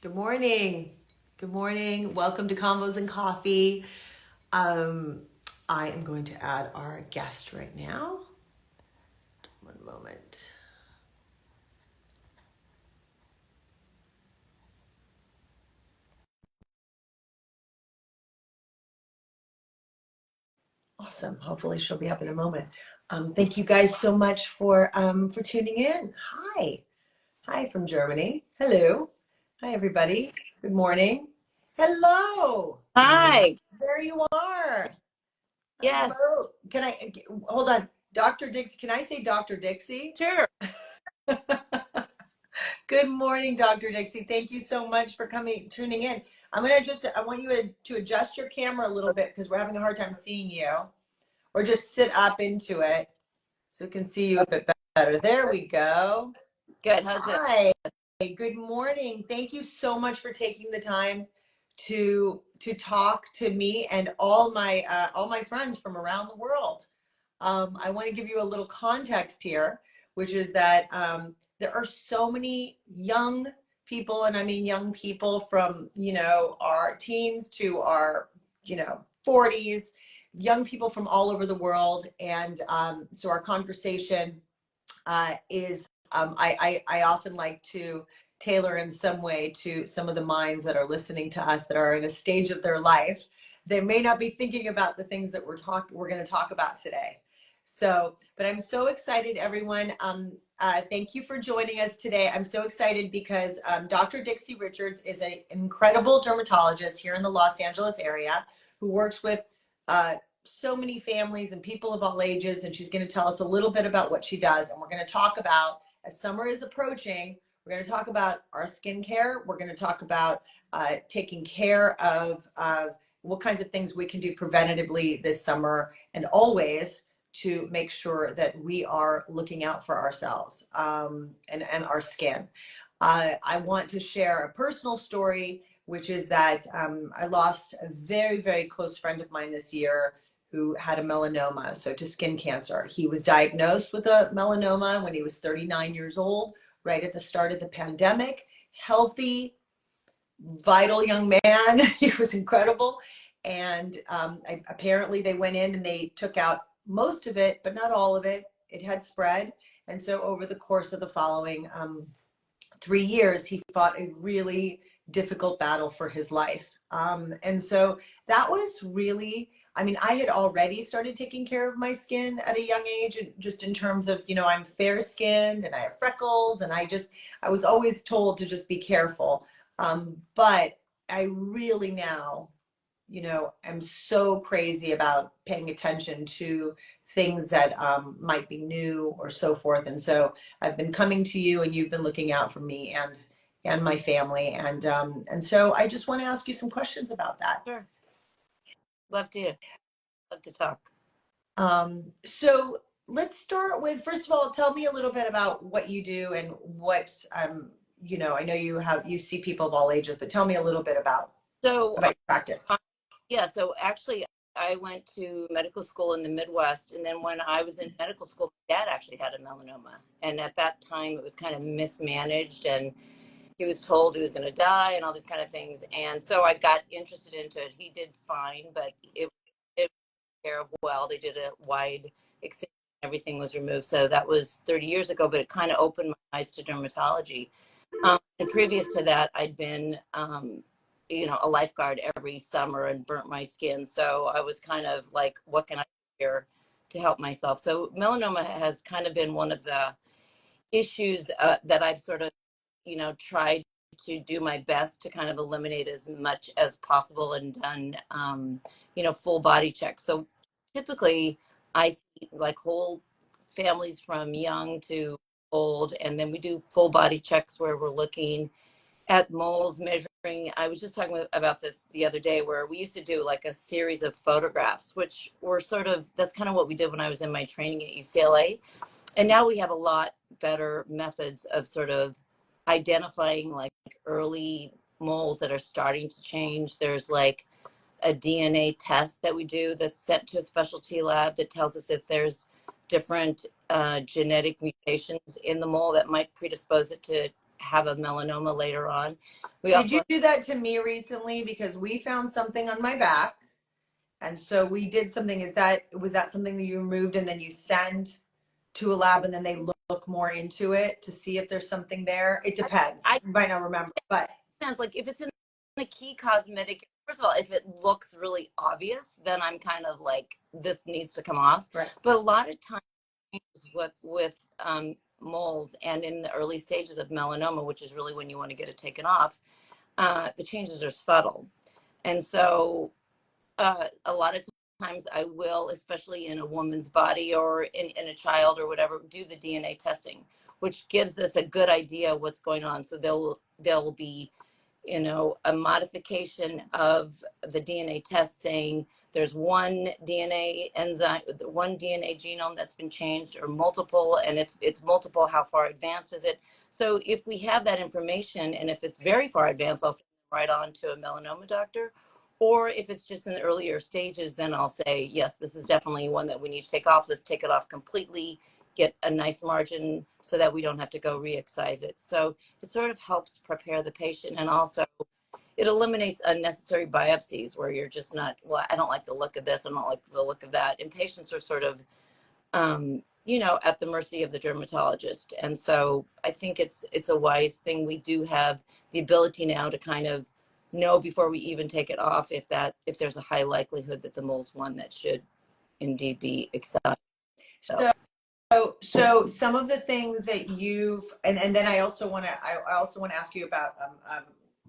Good morning. Good morning. Welcome to Convos and Coffee. I am going to add our guest right now. One moment. Awesome. Hopefully she'll be up in a moment. Thank you guys so much for tuning in. Hi. Hi from Germany. Hello. Hi, everybody. Good morning. Hello. Hi. There you are. Yes. Hello. Can I hold on? Dr. Dixie. Can I say Dr. Dixie? Sure. Good morning, Dr. Dixie. Thank you so much for tuning in. I want you to adjust your camera a little bit because we're having a hard time seeing you, or just sit up into it so we can see you a bit better. There we go. Good. How's it? Hi. Good morning. Thank you so much for taking the time to talk to me and all my friends from around the world. I want to give you a little context here, which is that there are so many young people, and I mean young people from, our teens to our, 40s, young people from all over the world. And so our conversation is, I often like to tailor in some way to some of the minds that are listening to us that are in a stage of their life. They may not be thinking about the things that we're going to talk about today. So, but I'm so excited, everyone. Thank you for joining us today. I'm so excited because Dr. Dixie Richards is an incredible dermatologist here in the Los Angeles area who works with so many families and people of all ages. And she's going to tell us a little bit about what she does. And we're going to talk about, as summer is approaching, we're going to talk about our skincare. We're going to talk about taking care of what kinds of things we can do preventatively this summer and always to make sure that we are looking out for ourselves and our skin. I want to share a personal story, which is that I lost a very, very close friend of mine this year who had a melanoma, so to skin cancer. He was diagnosed with a melanoma when he was 39 years old, right at the start of the pandemic. Healthy, vital young man. He was incredible. And apparently they went in and they took out most of it, but not all of it. It had spread. And so over the course of the following 3 years, he fought a really difficult battle for his life. And so that was really, I had already started taking care of my skin at a young age, and just in terms of, I'm fair skinned and I have freckles, and I was always told to just be careful. But I really now, I'm so crazy about paying attention to things that might be new or so forth. And so I've been coming to you, and you've been looking out for me and my family. And so I just want to ask you some questions about that. Sure. Love to talk. So let's start with, first of all, tell me a little bit about what you do and what, I know you see people of all ages, but tell me a little bit about your practice. Yeah. So actually, I went to medical school in the Midwest. And then when I was in medical school, my dad actually had a melanoma. And at that time, it was kind of mismanaged. And he was told he was going to die and all these kind of things. And so I got interested into it. He did fine, but it care of well. They did a wide excision. Everything was removed. So that was 30 years ago, but it kind of opened my eyes to dermatology. And previous to that, I'd been, a lifeguard every summer and burnt my skin. So I was kind of like, what can I do here to help myself? So melanoma has kind of been one of the issues that I've sort of, tried to do my best to kind of eliminate as much as possible, and done, full body checks. So typically I see like whole families from young to old, and then we do full body checks where we're looking at moles, measuring. I was just talking about this the other day, where we used to do like a series of photographs, which were that's kind of what we did when I was in my training at UCLA. And now we have a lot better methods of sort of identifying like early moles that are starting to change. There's like a DNA test that we do that's sent to a specialty lab that tells us if there's different genetic mutations in the mole that might predispose it to have a melanoma later on. We Did also you do that to me recently? Because we found something on my back, and so we did something. Was that something that you removed and then you send to a lab and then they look more into it to see if there's something there? It depends. I You might not remember, but depends. Like if it's in a key cosmetic, first of all, if it looks really obvious, then I'm kind of like, this needs to come off. right. But a lot of times with moles and in the early stages of melanoma, which is really when you want to get it taken off, the changes are subtle. And so a lot of times I will, especially in a woman's body or in a child or whatever, do the DNA testing, which gives us a good idea of what's going on. So there'll be, you know, a modification of the DNA test saying there's one DNA enzyme, one DNA genome that's been changed, or multiple, and if it's multiple, how far advanced is it? So if we have that information, and if it's very far advanced, I'll send them right on to a melanoma doctor. Or if it's just in the earlier stages, then I'll say, yes, this is definitely one that we need to take off. Let's take it off completely, get a nice margin so that we don't have to go re-excise it. So it sort of helps prepare the patient, and also it eliminates unnecessary biopsies where you're just not, well, I don't like the look of this, I don't like the look of that. And patients are sort of, you know, at the mercy of the dermatologist. And so I think it's a wise thing. We do have the ability now to kind of know before we even take it off if there's a high likelihood that the mole's one that should indeed be excised. So some of the things that you've, and then I also want to ask you about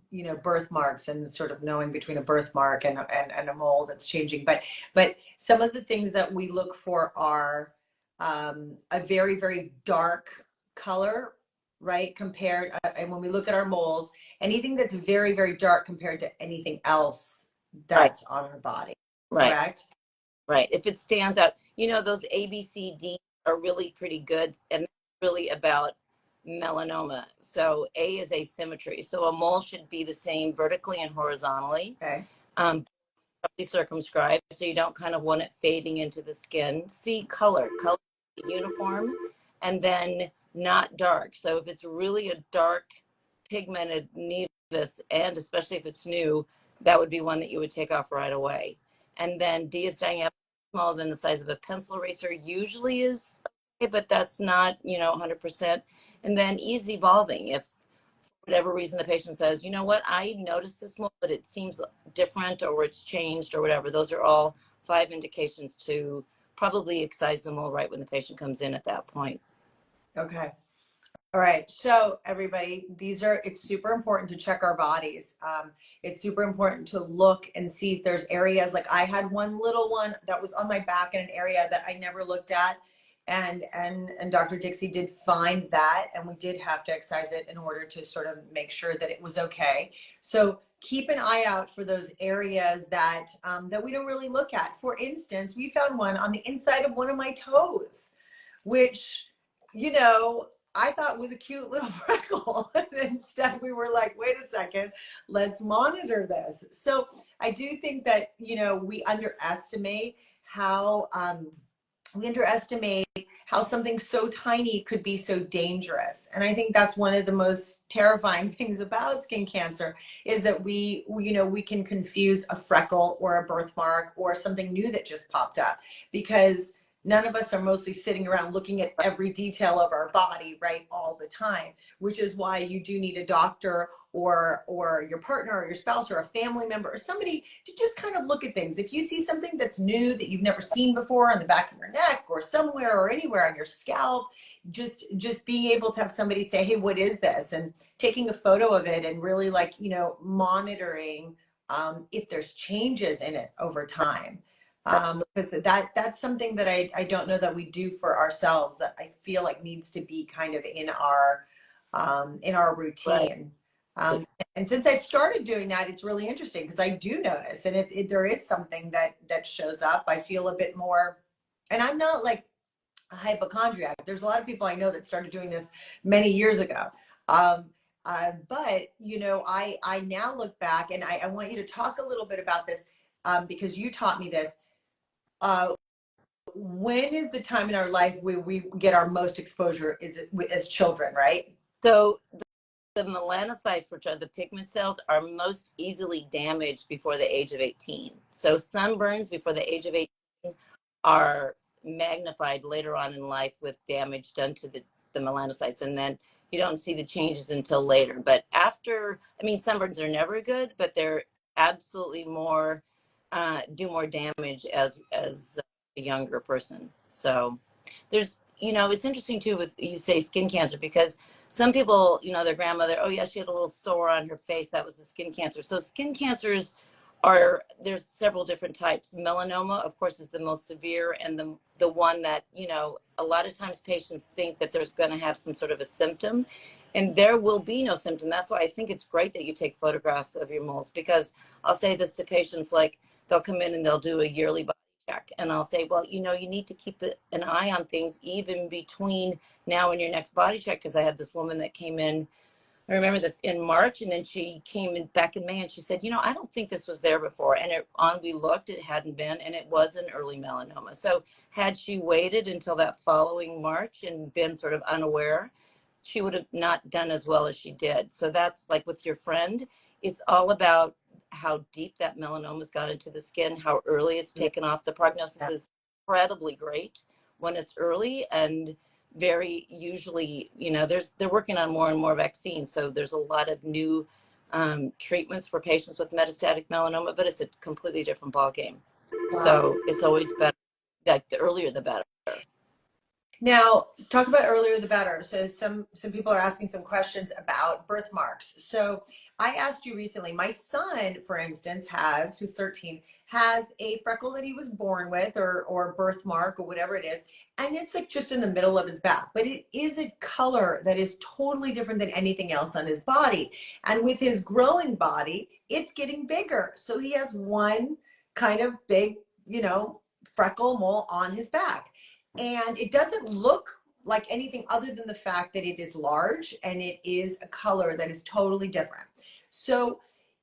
you know, birthmarks and sort of knowing between a birthmark and a mole that's changing. But some of the things that we look for are a very, very dark color, right? Compared, and when we look at our moles, anything that's very, very dark compared to anything else Right, that's on our body, right, correct? right. If it stands out, you know, those ABCD are really pretty good, and that's really about melanoma. So A is asymmetry. So a mole should be the same vertically and horizontally. Okay. Um, circumscribed, so you don't kind of want it fading into the skin. See, color uniform, and then not dark. So if it's really a dark pigmented nevus, and especially if it's new, that would be one that you would take off right away. And then D is diameter, smaller than the size of a pencil eraser, usually is okay, but that's not, you know, 100%. And then E is evolving. If whatever reason the patient says, you know what, I noticed this mole, but it seems different, or it's changed, or whatever. Those are all 5 indications to probably excise the mole right when the patient comes in at that point. Okay. All right. So everybody, it's super important to check our bodies. It's super important to look and see if there's areas, like I had one little one that was on my back in an area that I never looked at. And Dr. Dixie did find that, and we did have to excise it in order to sort of make sure that it was okay. So keep an eye out for those areas that that we don't really look at. For instance, we found one on the inside of one of my toes, which, you know, I thought was a cute little freckle. And instead we were like, wait a second, let's monitor this. So I do think that, you know, we underestimate how something so tiny could be so dangerous. And I think that's one of the most terrifying things about skin cancer, is that you know, we can confuse a freckle or a birthmark or something new that just popped up, because none of us are mostly sitting around looking at every detail of our body, right, all the time, which is why you do need a doctor or your partner or your spouse or a family member or somebody to just kind of look at things. If you see something that's new that you've never seen before on the back of your neck or somewhere or anywhere on your scalp, just being able to have somebody say, hey, what is this? And taking a photo of it and really, like, you know, monitoring if there's changes in it over time. Because that's something that I don't know that we do for ourselves, that I feel like needs to be kind of in our routine. Right. And since I started doing that, it's really interesting because I do notice, and if there is something that shows up, I feel a bit more. And I'm not like a hypochondriac. There's a lot of people I know that started doing this many years ago. But you know, I now look back, and I want you to talk a little bit about this, because you taught me this. When is the time in our life where we get our most exposure? Is it as children, right? So the melanocytes, which are the pigment cells, are most easily damaged before the age of 18. So sunburns before the age of 18 are magnified later on in life with damage done to the melanocytes. And then you don't see the changes until later. But after, I mean, sunburns are never good, but they're absolutely more, do more damage as a younger person. So there's, you know, it's interesting too with, you say skin cancer, because some people, you know, their grandmother, oh yeah, she had a little sore on her face, that was the skin cancer. So skin cancers are, there's several different types. Melanoma, of course, is the most severe, and the one that, you know, a lot of times patients think that there's going to have some sort of a symptom, and there will be no symptom. That's why I think it's great that you take photographs of your moles, because I'll say this to patients, like they'll come in and they'll do a yearly body check, and I'll say, well, you know, you need to keep an eye on things even between now and your next body check. Because I had this woman that came in, I remember this, in March, and then she came in back in May, and she said, you know, I don't think this was there before. And we looked, it hadn't been, and it was an early melanoma. So had she waited until that following March and been sort of unaware, she would have not done as well as she did. So that's like with your friend, it's all about how deep that melanoma's got into the skin, how early it's taken off. The prognosis is incredibly great when it's early, and very usually, you know, they're working on more and more vaccines. So there's a lot of new treatments for patients with metastatic melanoma, but it's a completely different ballgame. Wow. So it's always better, like the earlier the better. Now, talk about earlier the better. So some people are asking some questions about birthmarks. So I asked you recently, my son, for instance, who's 13, has a freckle that he was born with, or birthmark, or whatever it is. And it's like just in the middle of his back, but it is a color that is totally different than anything else on his body. And with his growing body, it's getting bigger. So he has one kind of big, you know, freckle mole on his back. And it doesn't look like anything other than the fact that it is large and it is a color that is totally different. So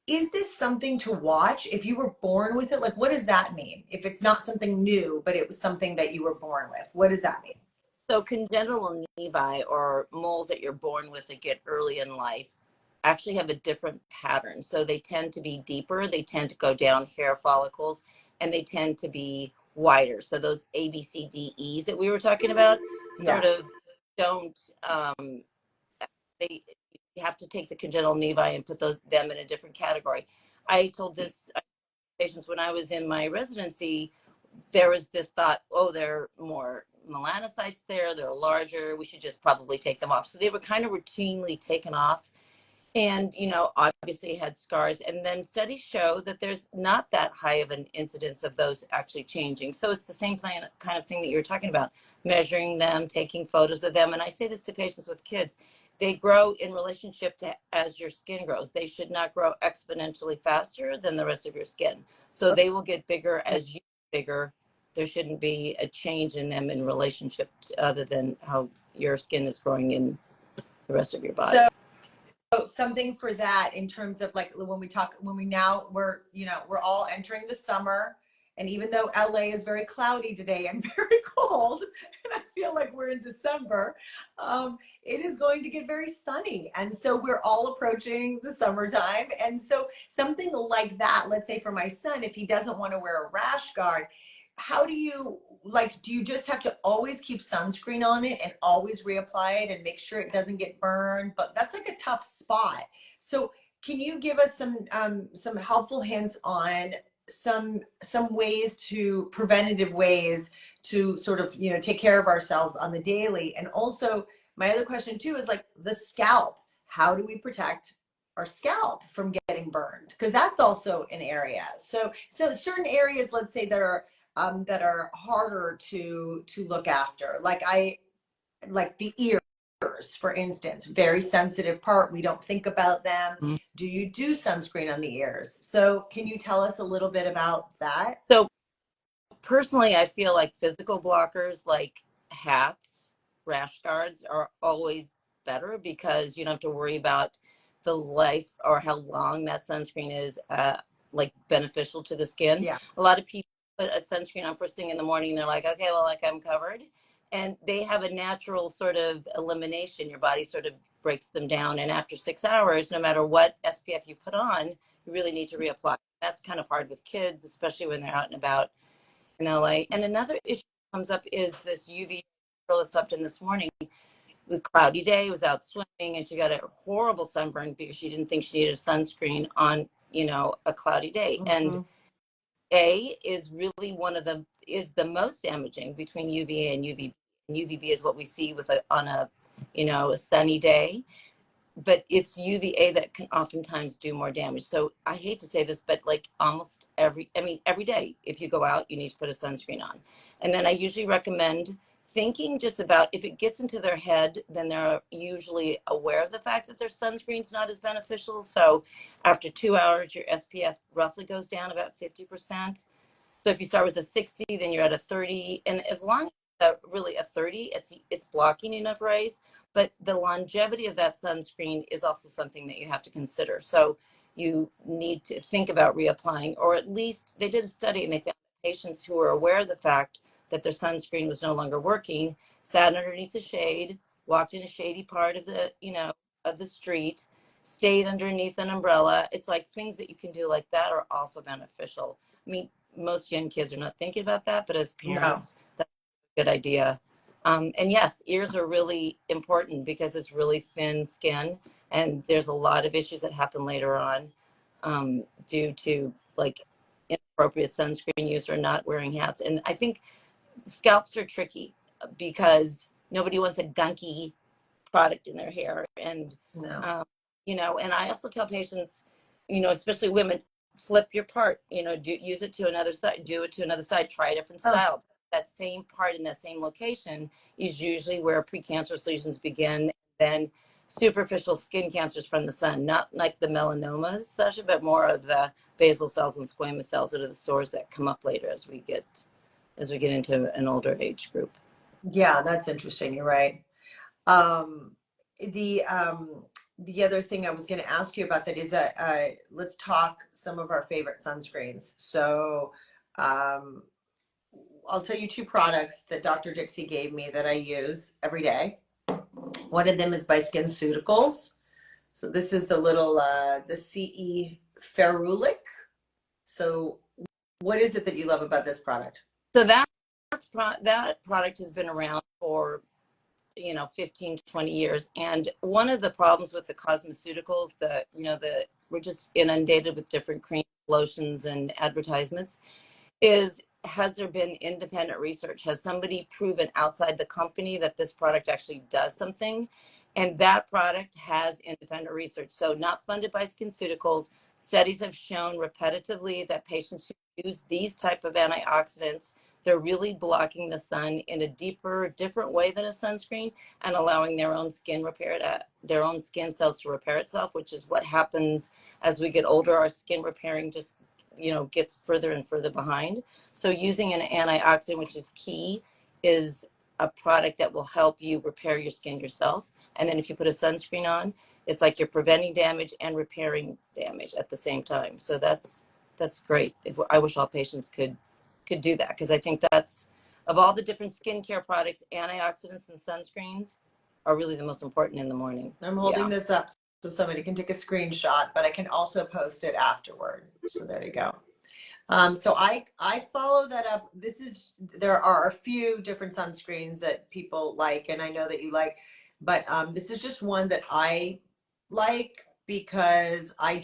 is this something to watch if you were born with it? Like, what does that mean? If it's not something new, but it was something that you were born with, what does that mean? So congenital nevi, or moles that you're born with that get early in life, actually have a different pattern. So they tend to be deeper, they tend to go down hair follicles, and they tend to be wider. So those A, B, C, D, E's that we were talking about sort of don't, they, you have to take the congenital nevi and put them in a different category. I told this patients when I was in my residency, there was this thought, oh, there are more melanocytes there, they're larger, we should just probably take them off. So they were kind of routinely taken off, and, you know, obviously had scars. And then studies show that there's not that high of an incidence of those actually changing. So it's the same kind of thing that you're talking about, measuring them, taking photos of them. And I say this to patients with kids, they grow in relationship to as your skin grows. They should not grow exponentially faster than the rest of your skin. So they will get bigger as you get bigger. There shouldn't be a change in them in relationship to, other than how your skin is growing in the rest of your body. So something for that, in terms of like we're, you know, we're all entering the summer, and even though LA is very cloudy today and very cold, and I feel like we're in December, it is going to get very sunny. And so we're all approaching the summertime. And so something like that, let's say for my son, if he doesn't want to wear a rash guard, how do you, like, do you just have to always keep sunscreen on it and always reapply it and make sure it doesn't get burned? But that's like a tough spot. So can you give us some helpful hints on some ways, to preventative ways to sort of, you know, take care of ourselves on the daily? And also my other question too is like the scalp. How do we protect our scalp from getting burned? Because that's also an area. So certain areas, let's say, that are harder to look after, like the ears, for instance, very sensitive part. We don't think about them. Mm-hmm. Do you do sunscreen on the ears? So can you tell us a little bit about that? So personally, I feel like physical blockers like hats, rash guards are always better, because you don't have to worry about the life or how long that sunscreen is like beneficial to the skin. Yeah. A lot of people put a sunscreen on first thing in the morning. They're like, okay, well, like I'm covered. And they have a natural sort of elimination. Your body sort of breaks them down. And after 6 hours, no matter what SPF you put on, you really need to reapply. That's kind of hard with kids, especially when they're out and about in LA. And another issue that comes up is this UV. Girl that slept in this morning, the cloudy day, was out swimming, and she got a horrible sunburn because she didn't think she needed a sunscreen on, a cloudy day. Mm-hmm. And A is really is the most damaging between UVA and UVB. And UVB is what we see on a sunny day, but it's UVA that can oftentimes do more damage. So I hate to say this, but like almost every day, if you go out, you need to put a sunscreen on. And then I usually recommend thinking just about, if it gets into their head, then they're usually aware of the fact that their sunscreen's not as beneficial. So after 2 hours, your SPF roughly goes down about 50%. So if you start with a 60, then you're at a 30. And as long as really a 30, it's blocking enough rays. But the longevity of that sunscreen is also something that you have to consider. So you need to think about reapplying, or at least they did a study and they found patients who were aware of the fact that their sunscreen was no longer working, sat underneath the shade, walked in a shady part of the street, stayed underneath an umbrella. It's like things that you can do like that are also beneficial. I mean, most young kids are not thinking about that, but as parents, that's a good idea. And yes, ears are really important because it's really thin skin, and there's a lot of issues that happen later on due to like inappropriate sunscreen use or not wearing hats. And I think scalps are tricky because nobody wants a gunky product in their hair. And, No. and I also tell patients, especially women, flip your part, use it to another side, do it to another side, try a different style. That same part in that same location is usually where precancerous lesions begin, then superficial skin cancers from the sun, not like the melanomas, Sasha, but more of the basal cells and squamous cells that are the sores that come up later as we get into an older age group. Yeah, that's interesting. You're right. Um, the other thing I was going to ask you about that is that let's talk some of our favorite sunscreens. So I'll tell you two products that Dr. Dixie gave me that I use every day. One of them is by SkinCeuticals. So this is the little the CE Ferulic. So what is it that you love about this product? So that product has been around for 15 to 20 years. And one of the problems with the cosmeceuticals, we're just inundated with different creams, lotions, and advertisements, has there been independent research? Has somebody proven outside the company that this product actually does something? And that product has independent research. So not funded by SkinCeuticals. Studies have shown repetitively that patients who use these type of antioxidants, they're really blocking the sun in a different way than a sunscreen, and allowing their own skin their own skin cells to repair itself, which is what happens as we get older. Our skin repairing just, gets further and further behind. So using an antioxidant, which is key, is a product that will help you repair your skin yourself. And then if you put a sunscreen on, it's like you're preventing damage and repairing damage at the same time. So that's great. I wish all patients could do that, because I think that's, of all the different skincare products, antioxidants and sunscreens are really the most important in the morning. I'm holding this up so somebody can take a screenshot, but I can also post it afterward. So there you go. So I follow that up. There are a few different sunscreens that people like, and I know that you like, but this is just one that I like because I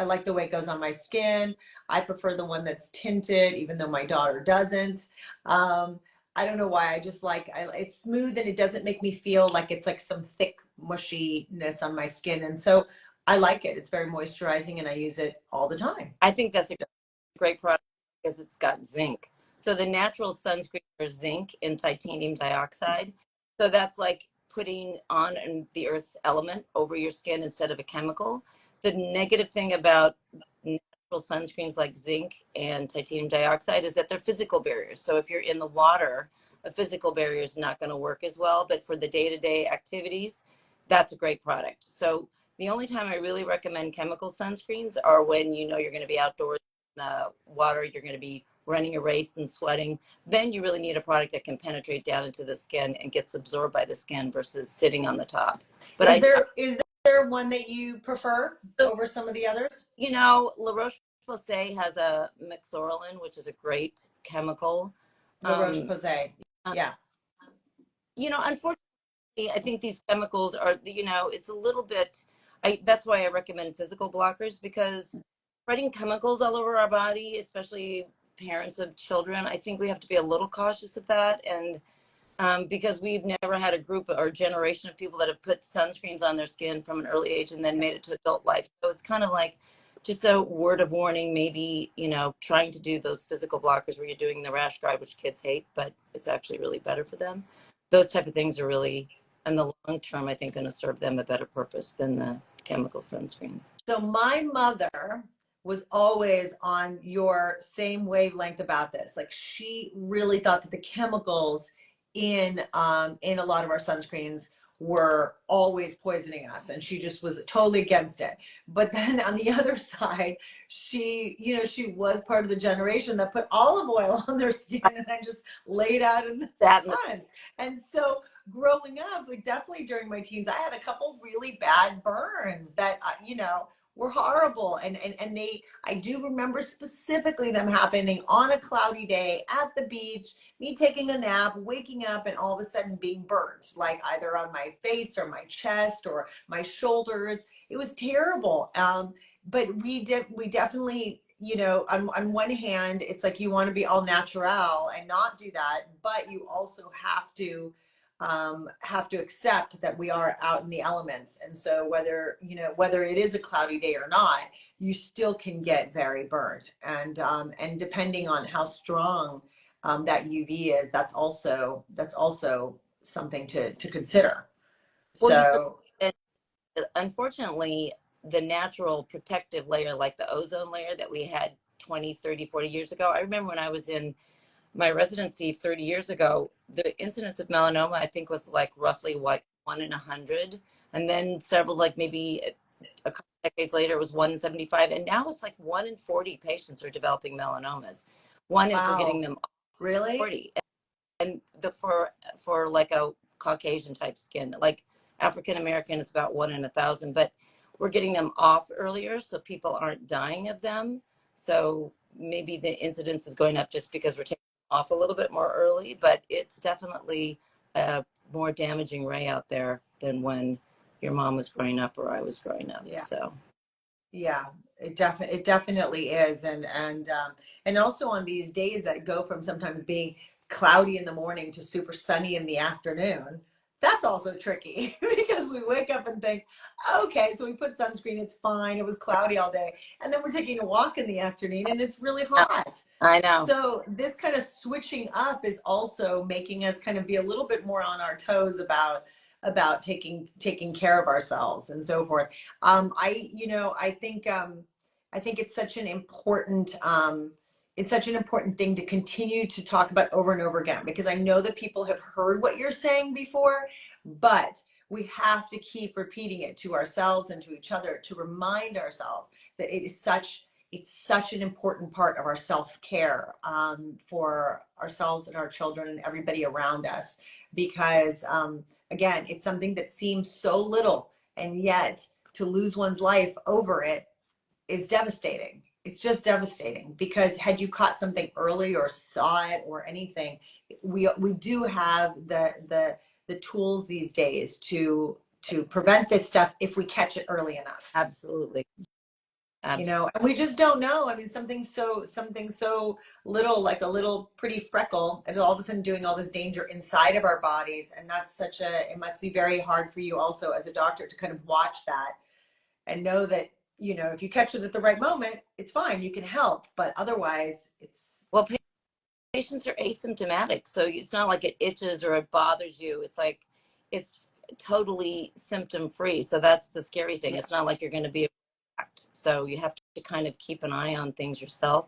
like the way it goes on my skin. I prefer the one that's tinted, even though my daughter doesn't. I don't know why. I just it's smooth and it doesn't make me feel like it's like some thick mushiness on my skin. And so I like it. It's very moisturizing and I use it all the time. I think that's a great product because it's got zinc. So the natural sunscreen are zinc and titanium dioxide. So that's like putting on the earth's element over your skin instead of a chemical. The negative thing about natural sunscreens like zinc and titanium dioxide is that they're physical barriers. So if you're in the water, a physical barrier is not going to work as well. But for the day-to-day activities, that's a great product. So the only time I really recommend chemical sunscreens are when you're going to be outdoors in the water, you're going to be running a race and sweating, then you really need a product that can penetrate down into the skin and gets absorbed by the skin versus sitting on the top. But is there one that you prefer over some of the others? you know, La Roche-Posay has a mixorelin, which is a great chemical. La Roche-Posay. Uh, Yeah. you know, unfortunately, I think these chemicals are, you know, it's a little bit, that's why I recommend physical blockers, because spreading chemicals all over our body, especially parents of children, I think we have to be a little cautious of that. And because we've never had a group or generation of people that have put sunscreens on their skin from an early age and then made it to adult life. So it's kind of like just a word of warning, maybe, you know, trying to do those physical blockers where you're doing the rash guard, which kids hate, but it's actually really better for them. Those type of things are really, in the long term, I think, going to serve them a better purpose than the chemical sunscreens. So my mother was always on your same wavelength about this. Like, she really thought that the chemicals in a lot of our sunscreens were always poisoning us, and she just was totally against it. But then on the other side, she was part of the generation that put olive oil on their skin and then just laid out in the sun. And so growing up, like, definitely during my teens, I had a couple really bad burns that were horrible, and I do remember specifically them happening on a cloudy day at the beach, me taking a nap, waking up, and all of a sudden being burnt, like either on my face or my chest or my shoulders. It was terrible. But we definitely, on one hand, it's like you want to be all natural and not do that, but you also have to accept that we are out in the elements. And so whether it is a cloudy day or not, you still can get very burnt. And depending on how strong that UV is, that's also something to consider. Well, unfortunately, the natural protective layer, like the ozone layer that we had 20, 30, 40 years ago. I remember when I was in my residency 30 years ago, the incidence of melanoma, I think, was like roughly 1 in 100. And then several, like maybe a couple decades later, it was 1 in 75. And now it's like 1 in 40 patients are developing melanomas. One is we're getting them really 40. And for like a Caucasian type skin, like African American, is about 1 in 1,000, but we're getting them off earlier, so people aren't dying of them. So maybe the incidence is going up just because we're taking off a little bit more early, but it's definitely a more damaging ray out there than when your mom was growing up or I was growing up. Yeah. So yeah, it definitely is. And also on these days that go from sometimes being cloudy in the morning to super sunny in the afternoon, that's also tricky because we wake up and think, okay, so we put sunscreen, it's fine, it was cloudy all day, and then we're taking a walk in the afternoon and it's really hot. I know. So this kind of switching up is also making us kind of be a little bit more on our toes about taking care of ourselves and so forth. I think it's such an important thing to continue to talk about over and over again, because I know that people have heard what you're saying before, but we have to keep repeating it to ourselves and to each other to remind ourselves that it's such an important part of our self-care, for ourselves and our children and everybody around us, because again, it's something that seems so little, and yet to lose one's life over it is devastating. It's just devastating, because had you caught something early or saw it or anything, we do have the tools these days to prevent this stuff if we catch it early enough. Absolutely. And we just don't know. I mean, something so little, like a little pretty freckle, and all of a sudden doing all this danger inside of our bodies. And that's it must be very hard for you also as a doctor to kind of watch that and know that, if you catch it at the right moment, it's fine, you can help, but otherwise patients are asymptomatic, so it's not like it itches or it bothers you. It's like it's totally symptom free. So that's the scary thing. Yeah. It's not like you're going to be attacked. So you have to kind of keep an eye on things yourself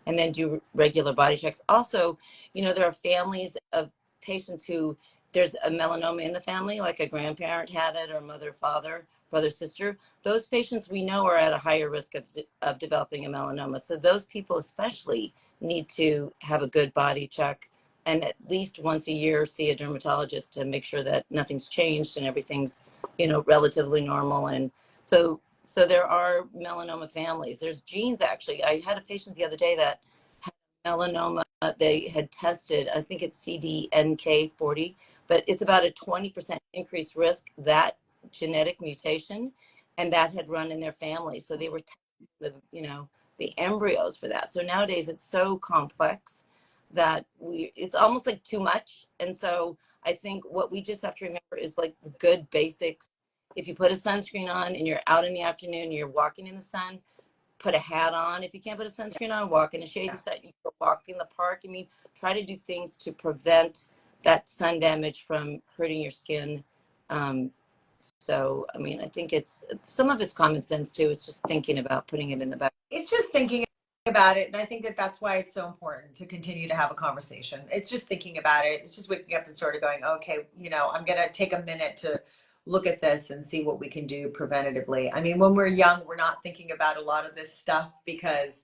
and then do regular body checks. Also, there are families of patients who there's a melanoma in the family, like a grandparent had it or mother, father. brother, sister, those patients we know are at a higher risk of developing a melanoma. So those people especially need to have a good body check and at least once a year see a dermatologist to make sure that nothing's changed and everything's, relatively normal. And so there are melanoma families. There's genes, actually. I had a patient the other day that had melanoma. They had tested, I think it's CDNK40, but it's about a 20% increased risk, that genetic mutation, and that had run in their family. So they were testing the embryos for that. So nowadays it's so complex that it's almost like too much. And so I think what we just have to remember is like the good basics. If you put a sunscreen on and you're out in the afternoon, you're walking in the sun, put a hat on. If you can't put a sunscreen on, walk in a shady side. You can walk in the park. I mean, try to do things to prevent that sun damage from hurting your skin. So, I mean, I think some of it's common sense too. It's just thinking about putting it in the back. It's just thinking about it. And I think that that's why it's so important to continue to have a conversation. It's just thinking about it. It's just waking up and sort of going, okay, I'm going to take a minute to look at this and see what we can do preventatively. I mean, when we're young, we're not thinking about a lot of this stuff because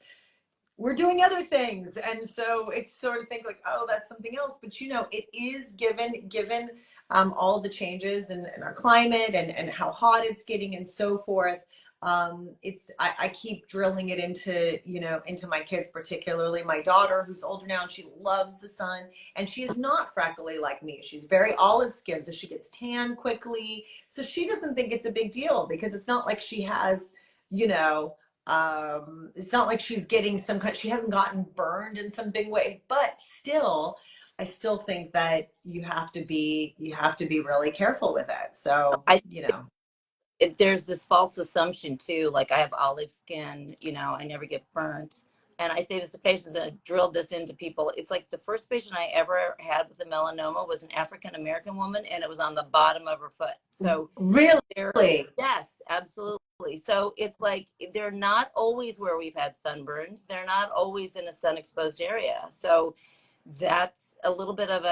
we're doing other things. And so it's sort of think like, oh, that's something else. But it is given all the changes in our climate and how hot it's getting and so forth. I keep drilling it into my kids, particularly my daughter, who's older now, and she loves the sun, and she is not freckly like me. She's very olive skinned, so she gets tan quickly. So she doesn't think it's a big deal because it's not like she has, it's not like she's getting she hasn't gotten burned in some big way, but still, I still think that you have to be really careful with it. So, There's this false assumption too, like I have olive skin, I never get burnt. And I say this to patients, and I drilled this into people. It's like the first patient I ever had with a melanoma was an African American woman, and it was on the bottom of her foot. So really, yes, absolutely. So it's like they're not always where we've had sunburns. They're not always in a sun exposed area. So that's a little bit of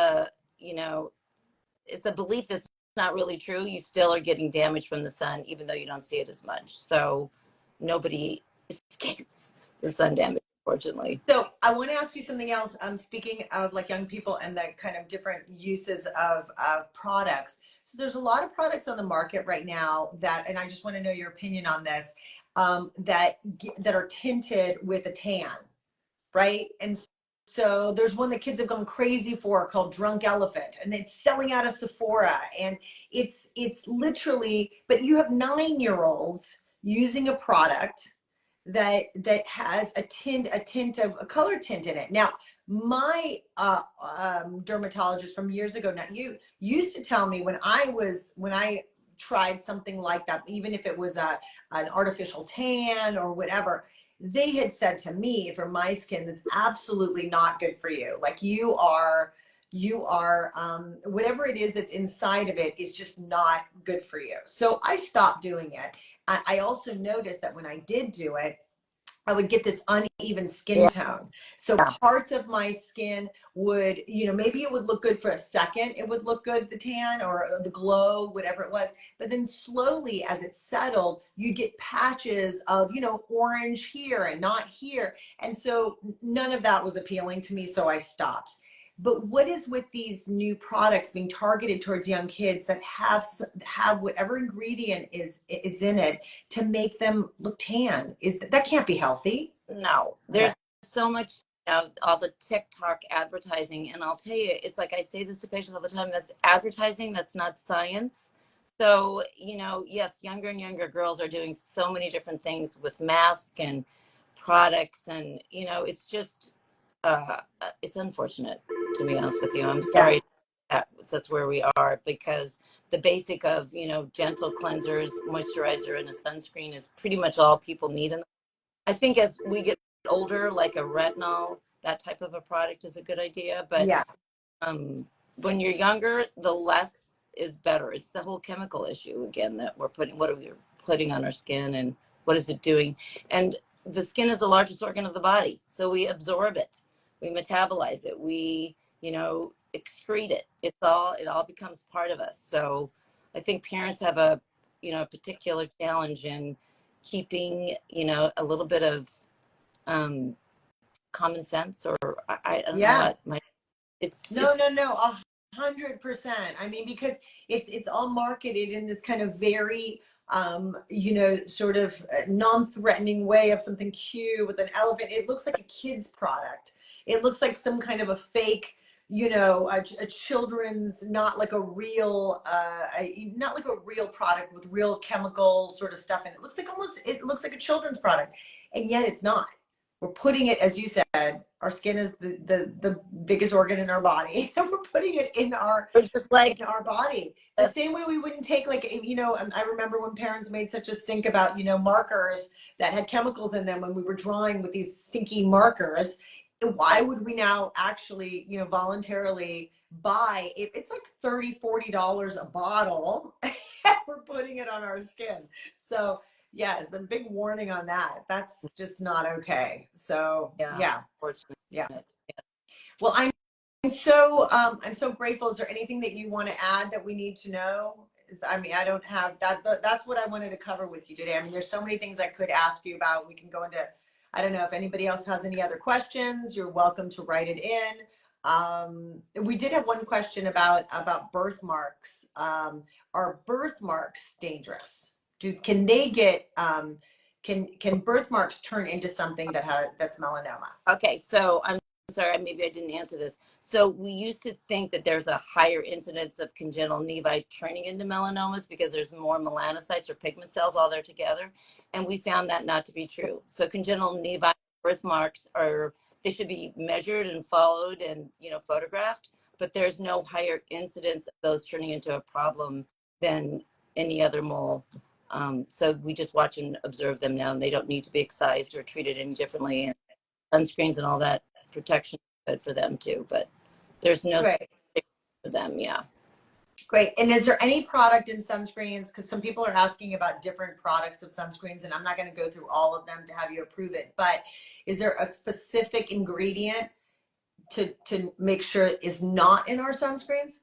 it's a belief that's not really true. You still are getting damage from the sun, even though you don't see it as much. So nobody escapes the sun damage, unfortunately. So I want to ask you something else. Speaking of like young people and the kind of different uses of products. So there's a lot of products on the market right now and I just want to know your opinion on this, that are tinted with a tan, right? And so there's one that kids have gone crazy for called Drunk Elephant, and it's selling out of Sephora, and it's literally, but you have 9-year-olds using a product that has a color tint in it. Now, my dermatologist from years ago, now you used to tell me when I tried something like that, even if it was an artificial tan or whatever, they had said to me, for my skin, that's absolutely not good for you. Like you are whatever it is that's inside of it is just not good for you. So I stopped doing it. I also noticed that when I did do it, I would get this uneven skin tone. So parts of my skin would, maybe it would look good for a second. It would look good, the tan or the glow, whatever it was. But then slowly as it settled, you get patches of, orange here and not here. And so none of that was appealing to me. So I stopped. But what is with these new products being targeted towards young kids that have whatever ingredient is in it to make them look tan? That can't be healthy? No, there's so much, all the TikTok advertising, and I'll tell you, it's like I say this to patients all the time. That's advertising. That's not science. So yes, younger and younger girls are doing so many different things with masks and products, and it's just it's unfortunate, to be honest with you. I'm sorry that's where we are, because the basic of gentle cleansers, moisturizer, and a sunscreen is pretty much all people need. And I think as we get older, like a retinol, that type of a product is a good idea. But when you're younger, the less is better. It's the whole chemical issue again, that what are we putting on our skin and what is it doing? And the skin is the largest organ of the body, so we absorb it, we metabolize it, we excrete it. It all becomes part of us. So I think parents have a you know, a particular challenge in keeping, you know, a little bit of common sense, or I don't know Yeah. what my No, it's no, no, 100%. I mean, because it's all marketed in this kind of very, you know, sort of non-threatening way of something cute with an elephant. It looks like a kid's product. It looks like some kind of a fake, you know, a children's, not like a real, not like a real product with real chemical sort of stuff in it. It looks like almost, it looks like a children's product, and yet it's not. We're putting it, as you said, our skin is the biggest organ in our body, and we're putting it in just like our body. The same way we wouldn't take, like, you know, I remember when parents made such a stink about, you know, markers that had chemicals in them when we were drawing with these stinky markers. Why would we now actually, you know, voluntarily buy it? It's like $30-$40 a bottle, and we're putting it on our skin. So yes, the big warning on that. That's just not okay. So yeah, fortunate. yeah. Well, I'm so grateful. Is there anything that you want to add that we need to know? I mean, I don't have that. That's what I wanted to cover with you today. I mean, there's so many things I could ask you about. We can go into, I don't know if anybody else has any other questions. You're welcome to write it in. We did have one question about birthmarks. Are birthmarks dangerous? Can they get can birthmarks turn into something that's melanoma? Okay, so I'm sorry, maybe I didn't answer this. So we used to think that there's a higher incidence of congenital nevi turning into melanomas because there's more melanocytes or pigment cells all there together, and we found that not to be true. So congenital nevi birthmarks they should be measured and followed and, you know, photographed, but there's no higher incidence of those turning into a problem than any other mole. So we just watch and observe them now, and they don't need to be excised or treated any differently. And sunscreens and all that protection is good for them too, but there's no for them. Yeah. Great. And is there any product in sunscreens? Because some people are asking about different products of sunscreens, and I'm not going to go through all of them to have you approve it. But is there a specific ingredient to make sure is not in our sunscreens?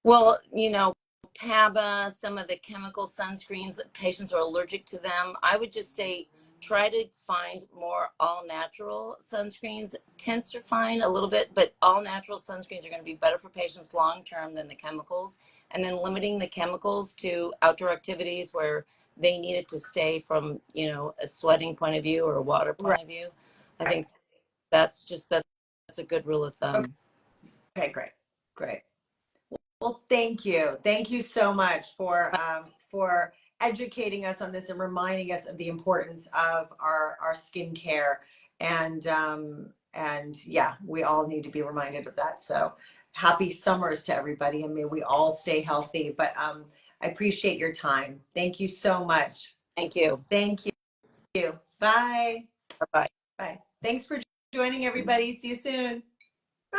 Well, you know, PABA, some of the chemical sunscreens, patients are allergic to them. I would just say try to find more all natural sunscreens. Tints are fine a little bit, but all natural sunscreens are going to be better for patients long term than the chemicals. And then limiting the chemicals to outdoor activities where they need it to stay from, you know, a sweating point of view or a water point of view. I think that's a good rule of thumb. Okay, great. Well, thank you. Thank you so much for educating us on this and reminding us of the importance of our skincare. And yeah, we all need to be reminded of that. So happy summers to everybody, and may we all stay healthy. But I appreciate your time. Thank you so much. Thank you. Thank you. Bye. Bye-bye. Bye. Thanks for joining, everybody. See you soon. Bye.